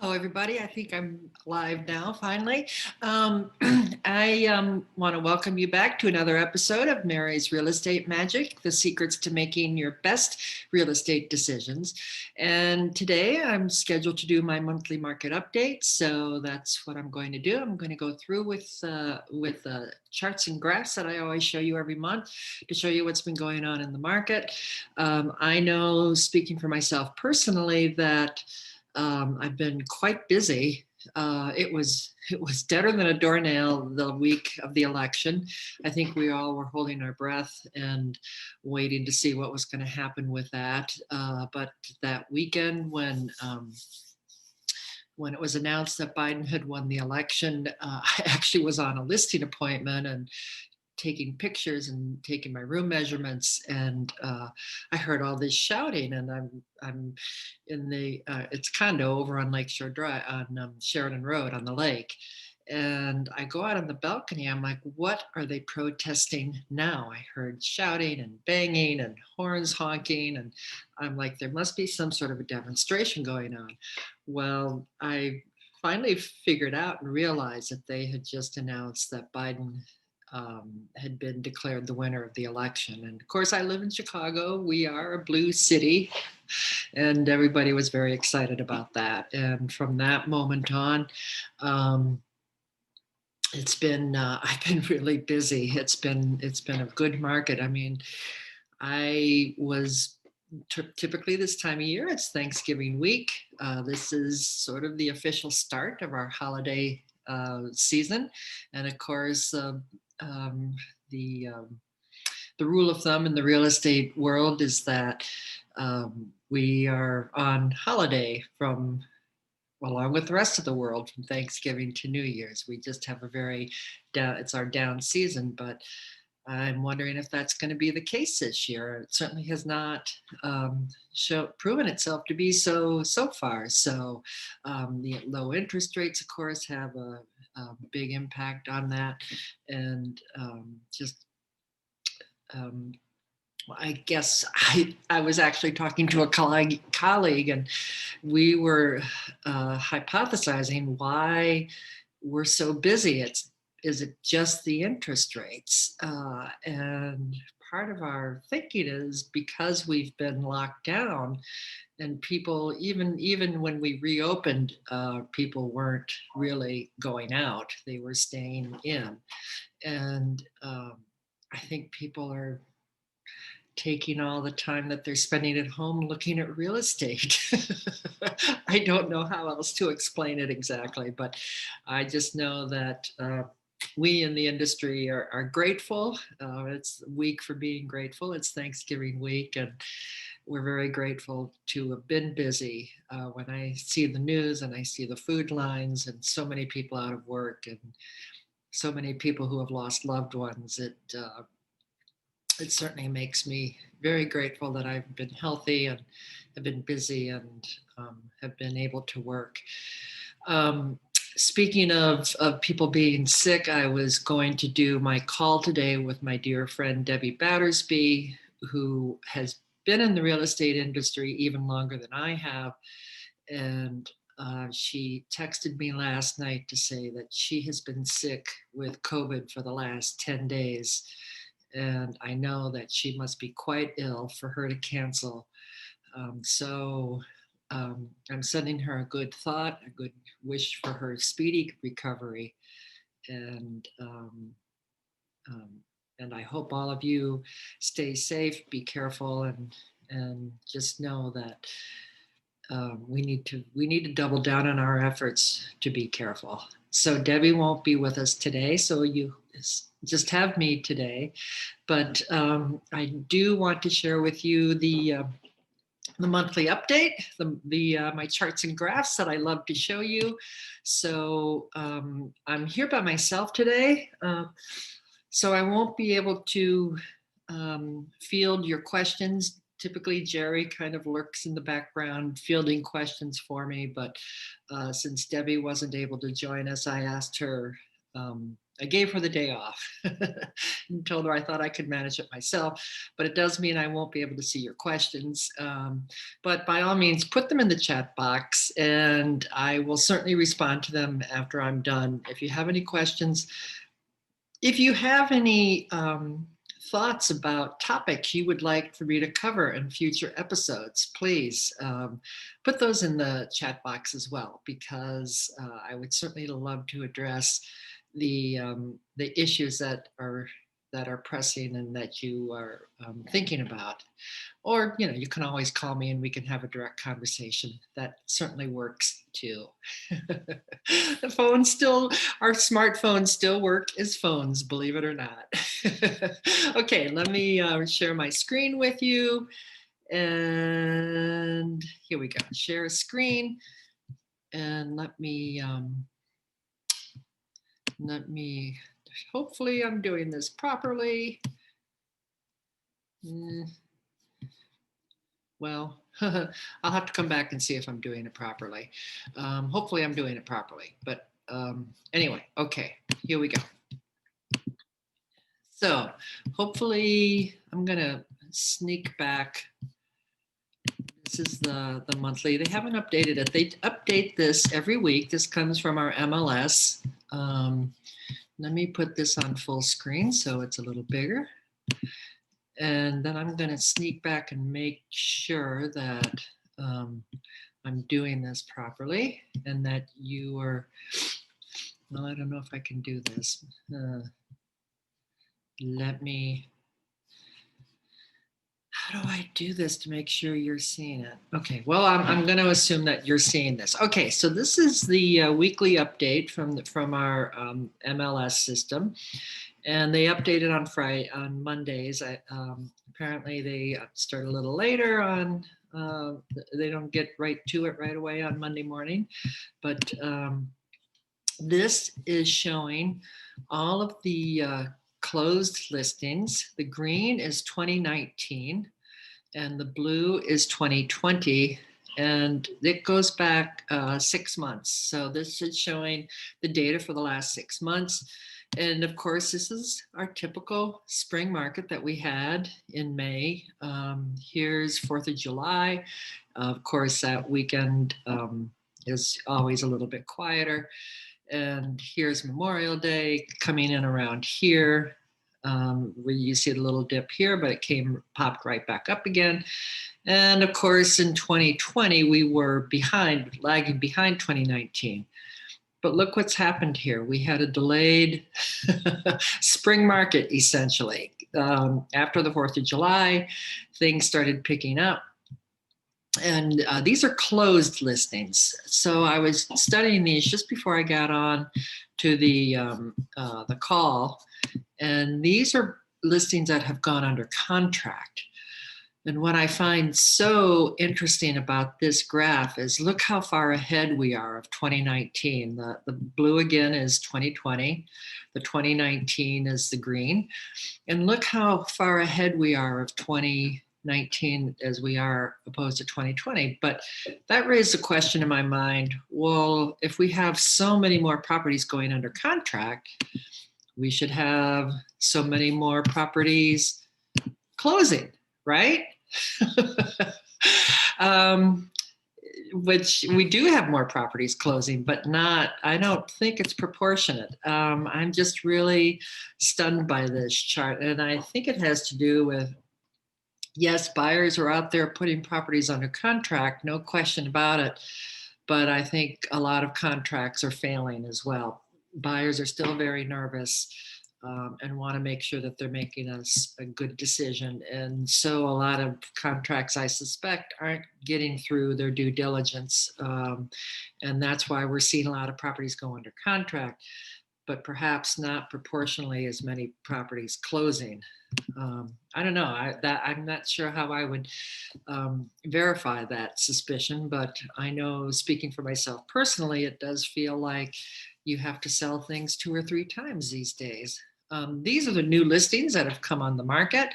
Hello, everybody. I think I'm live now, finally. I want to welcome you back to another episode of Mary's Real Estate Magic, the secrets to making your best real estate decisions. And today I'm scheduled to do my monthly market update. So that's what I'm going to do. I'm going to go through with charts and graphs that I always show you every month to show you what's been going on in the market. I know, speaking for myself personally, that I've been quite busy. It was deader than a doornail the week of the election. I think we all were holding our breath and waiting to see what was going to happen with that. But that weekend, when it was announced that Biden had won the election, I actually was on a listing appointment and taking pictures and taking my room measurements, and I heard all this shouting, and I'm in the it's condo over on Lakeshore Drive on Sheridan Road on the lake, and I go out on the balcony. I'm like, what are they protesting now? I heard shouting and banging and horns honking, and I'm like, there must be some sort of a demonstration going on. Well, I finally figured out and realized that they had just announced that Biden had been declared the winner of the election. And of course, I live in Chicago. We are a blue city, and everybody was very excited about that. And from that moment on, um, I've been really busy. It's been a good market. I mean, I was typically this time of year, it's Thanksgiving week. This is sort of the official start of our holiday season, and of course, um, the um, the rule of thumb in the real estate world is that we are on holiday from along with the rest of the world from Thanksgiving to New Year's. We just have a very down, it's our down season, but I'm wondering if that's going to be the case this year. It certainly has not proven itself to be so far. So the low interest rates, of course, have a big impact on that, and just um, I guess I was actually talking to a colleague, and we were hypothesizing why we're so busy. Is it just the interest rates? And part of our thinking is because we've been locked down, and people, even when we reopened, people weren't really going out; they were staying in, and I think people are taking all the time that they're spending at home looking at real estate. I don't know how else to explain it exactly, but I just know that we in the industry are grateful. It's a week for being grateful. It's Thanksgiving week, and we're very grateful to have been busy. When I see the news and I see the food lines and so many people out of work and so many people who have lost loved ones, it certainly makes me very grateful that I've been healthy and have been busy and have been able to work. Um, Speaking of people being sick, I was going to do my call today with my dear friend Debbie Battersby, who has been in the real estate industry even longer than I have. And she texted me last night to say that she has been sick with COVID for the last 10 days. And I know that she must be quite ill for her to cancel. So I'm sending her a good thought, a good wish for her speedy recovery. And um, and I hope all of you stay safe, be careful, and just know that we need to double down on our efforts to be careful. So Debbie won't be with us today, so you just have me today. But I do want to share with you the monthly update, the my charts and graphs that I love to show you. So I'm here by myself today, so I won't be able to field your questions. Typically, Jerry kind of lurks in the background fielding questions for me, but since Debbie wasn't able to join us, I asked her I gave her the day off and told her I thought I could manage it myself, but it does mean I won't be able to see your questions. But by all means, put them in the chat box and I will certainly respond to them after I'm done. If you have any questions, if you have any thoughts about topics you would like for me to cover in future episodes, please put those in the chat box as well, because I would certainly love to address the issues that are pressing and that you are thinking about. Or, you can always call me and we can have a direct conversation. That certainly works too. The phone still, our smartphones still work as phones, believe it or not. Okay, let me share my screen with you. And here we go, share a screen. And let me, hopefully I'm doing this properly. Well, I'll have to come back and see if I'm doing it properly. Hopefully I'm doing it properly, but anyway, okay, here we go. So hopefully I'm gonna sneak back. This is the monthly. They haven't updated it. They update this every week. This comes from our MLS. Let me put this on full screen so it's a little bigger. And then I'm going to sneak back and make sure that I'm doing this properly and that you are, well, I don't know if I can do this. How do I do this to make sure you're seeing it? Okay, well, I'm going to assume that you're seeing this. Okay, so this is the weekly update from our MLS system. And they update it on Mondays. Apparently they start a little later on. They don't get right to it right away on Monday morning. But this is showing all of the closed listings. The green is 2019 and the blue is 2020. And it goes back 6 months. So this is showing the data for the last 6 months. And of course, this is our typical spring market that we had in May. Here's 4th of July. Of course, that weekend is always a little bit quieter. And here's Memorial Day coming in around here. Where you see the little dip here, but it popped right back up again. And of course, in 2020, we were lagging behind 2019. But look what's happened here. We had a delayed spring market, essentially. After the 4th of July, things started picking up. And these are closed listings. So I was studying these just before I got on to the call. And these are listings that have gone under contract. And what I find so interesting about this graph is look how far ahead we are of 2019. The blue again is 2020. The 2019 is the green. And look how far ahead we are of 2019 as we are opposed to 2020. But that raised a question in my mind. Well, if we have so many more properties going under contract, we should have so many more properties closing, right? Which we do have more properties closing, but I don't think it's proportionate. I'm just really stunned by this chart. And I think it has to do with, yes, buyers are out there putting properties under contract, no question about it. But I think a lot of contracts are failing as well. Buyers are still very nervous and want to make sure that they're making a good decision. And so a lot of contracts, I suspect, aren't getting through their due diligence. And that's why we're seeing a lot of properties go under contract, but perhaps not proportionally as many properties closing. I don't know. I'm not sure how I would verify that suspicion, but I know, speaking for myself personally, it does feel like you have to sell things 2 or 3 times these days. These are the new listings that have come on the market.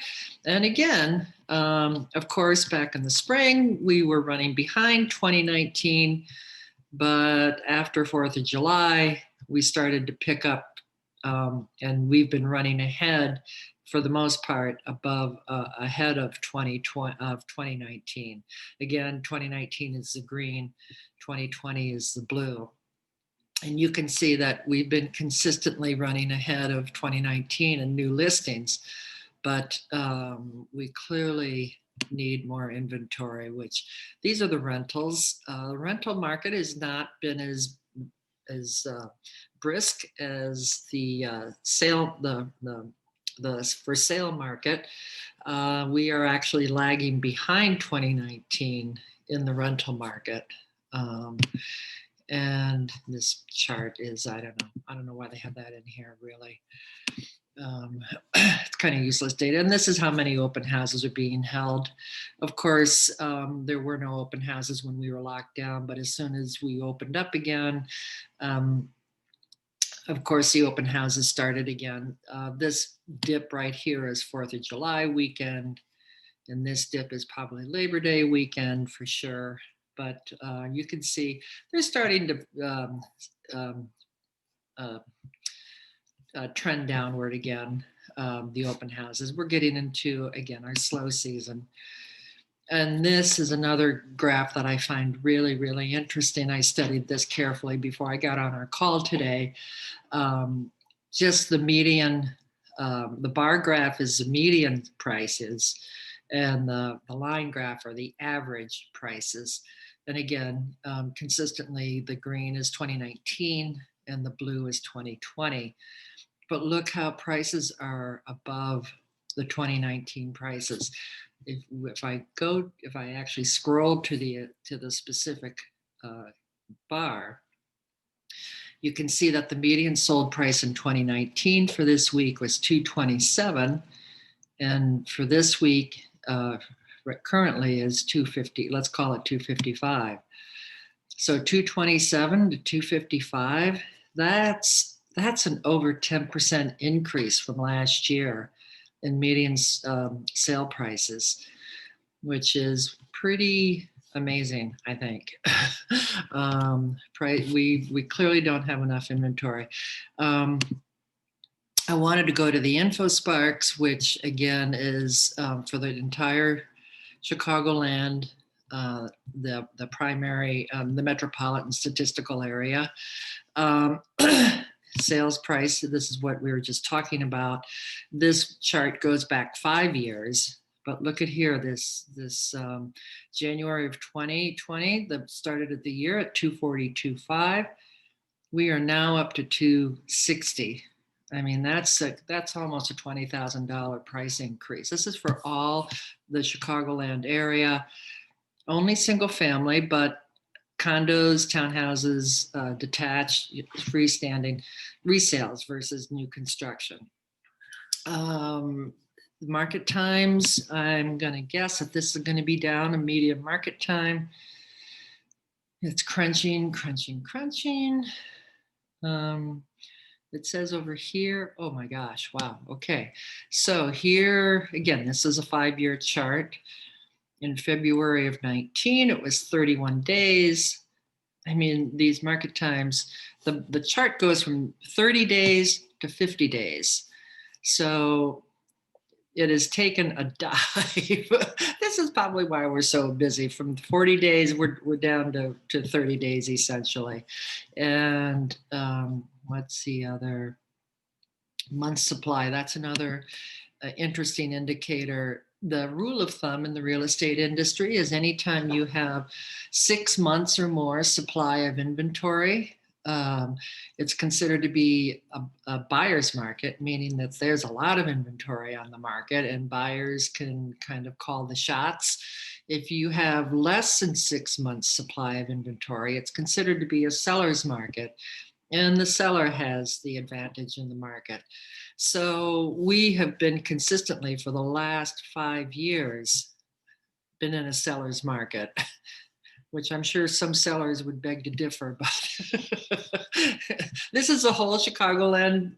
And again, of course, back in the spring, we were running behind 2019, but after 4th of July, we started to pick up And we've been running ahead for the most part ahead of 2019. Again, 2019 is the green, 2020 is the blue. And you can see that we've been consistently running ahead of 2019 in new listings, but we clearly need more inventory, which these are the rentals. The rental market has not been as brisk as the sale, the for sale market. We are actually lagging behind 2019 in the rental market. And this chart is, I don't know why they have that in here, really. It's kind of useless data. And this is how many open houses are being held. Of course, there were no open houses when we were locked down, but as soon as we opened up again, of course, the open houses started again. This dip right here is 4th of July weekend, and this dip is probably Labor Day weekend for sure. But you can see they're starting to trend downward again, the open houses. We're getting into, again, our slow season. And this is another graph that I find really, really interesting. I studied this carefully before I got on our call today. Just the median, the bar graph is the median prices, and the line graph are the average prices. And again, consistently, the green is 2019 and the blue is 2020. But look how prices are above the 2019 prices. If I actually scroll to the specific bar, you can see that the median sold price in 2019 for this week was 227, and for this week currently is 250. Let's call it 255. So 227 to 255. That's an over 10% increase from last year in median sale prices, which is pretty amazing, I think. We clearly don't have enough inventory. I wanted to go to the InfoSparks, which again is for the entire Chicagoland, the primary, the metropolitan statistical area. Sales price, this is what we were just talking about. This chart goes back 5 years, but look at here, this January of 2020, that started at the year at 242.5. We are now up to 260. I mean, that's almost a $20,000 price increase. This is for all the Chicagoland area, only single family, but condos, townhouses, detached, freestanding resales versus new construction. Market times, I'm going to guess that this is going to be down a medium market time. It's crunching. It says over here, oh my gosh, wow, okay. So here, again, this is a 5-year chart. In February of 19, it was 31 days. I mean, these market times, the chart goes from 30 days to 50 days. So it has taken a dive. This is probably why we're so busy. From 40 days, we're down to 30 days essentially. And what's the other? Month supply, that's another interesting indicator. The rule of thumb in the real estate industry is anytime you have 6 months or more supply of inventory, it's considered to be a buyer's market, meaning that there's a lot of inventory on the market and buyers can kind of call the shots. If you have less than 6 months supply of inventory, it's considered to be a seller's market, and the seller has the advantage in the market. So we have been consistently for the last 5 years been in a seller's market, which I'm sure some sellers would beg to differ, but this is the whole Chicagoland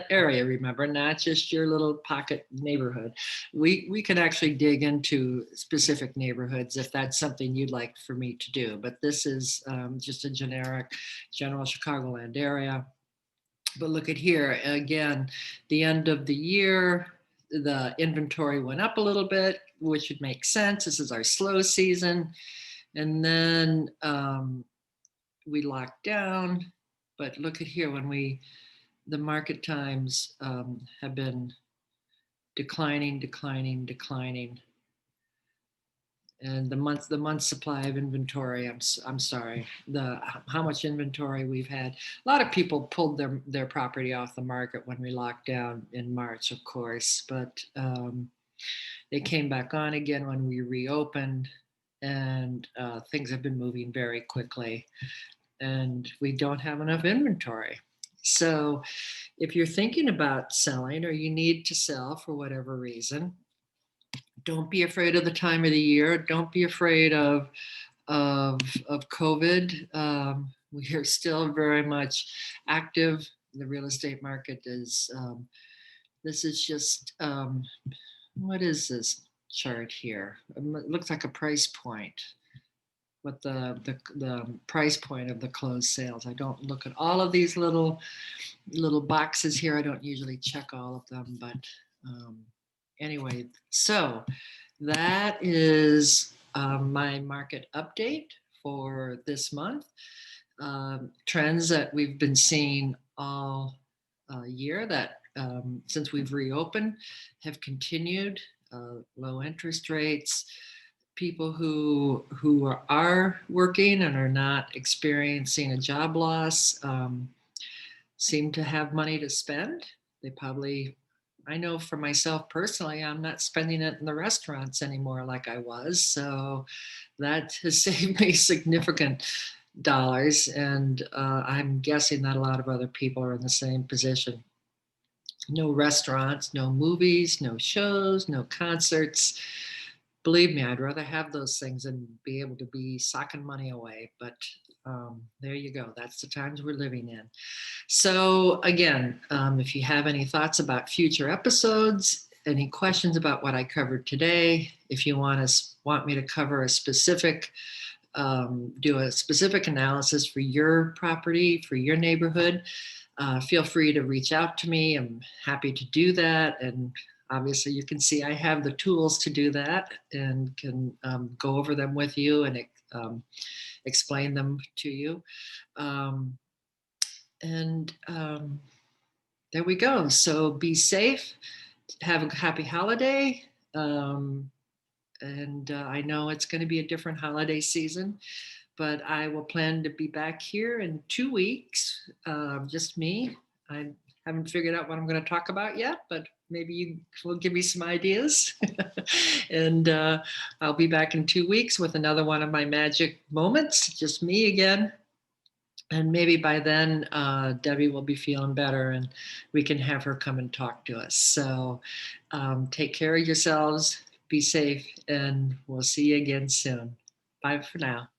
area, remember, not just your little pocket neighborhood. We can actually dig into specific neighborhoods if that's something you'd like for me to do, but this is just a general Chicagoland area. But look at here again, the end of the year, the inventory went up a little bit, which would make sense. This is our slow season. And then we locked down. But look at here, the market times have been declining, declining, declining. And the month supply of inventory, I'm sorry, the how much inventory we've had. A lot of people pulled their property off the market when we locked down in March, of course, but they came back on again when we reopened, and things have been moving very quickly, and we don't have enough inventory. So if you're thinking about selling or you need to sell for whatever reason, don't be afraid of the time of the year. Don't be afraid of of COVID. We are still very much active. The real estate market is. This is just what is this chart here? It looks like a price point. What the price point of the closed sales? I don't look at all of these little boxes here. I don't usually check all of them, but anyway, so that is my market update for this month. Trends that we've been seeing all year that since we've reopened have continued. Low interest rates, people who are working and are not experiencing a job loss seem to have money to spend. They probably, I know for myself personally, I'm not spending it in the restaurants anymore like I was. So that has saved me significant dollars. And I'm guessing that a lot of other people are in the same position. No restaurants, no movies, no shows, no concerts. Believe me, I'd rather have those things than be able to be socking money away. But there you go. That's the times we're living in. So again, if you have any thoughts about future episodes, any questions about what I covered today, if you want me to cover a specific, do a specific analysis for your property, for your neighborhood, feel free to reach out to me. I'm happy to do that. And obviously, you can see I have the tools to do that and can go over them with you and explain them to you. Um, and there we go. So be safe. Have a happy holiday. And I know it's going to be a different holiday season, but I will plan to be back here in 2 weeks. Just me. I haven't figured out what I'm going to talk about yet, but maybe you will give me some ideas. And I'll be back in 2 weeks with another one of my magic moments. Just me again. And maybe by then, Debbie will be feeling better and we can have her come and talk to us. So take care of yourselves, be safe, and we'll see you again soon. Bye for now.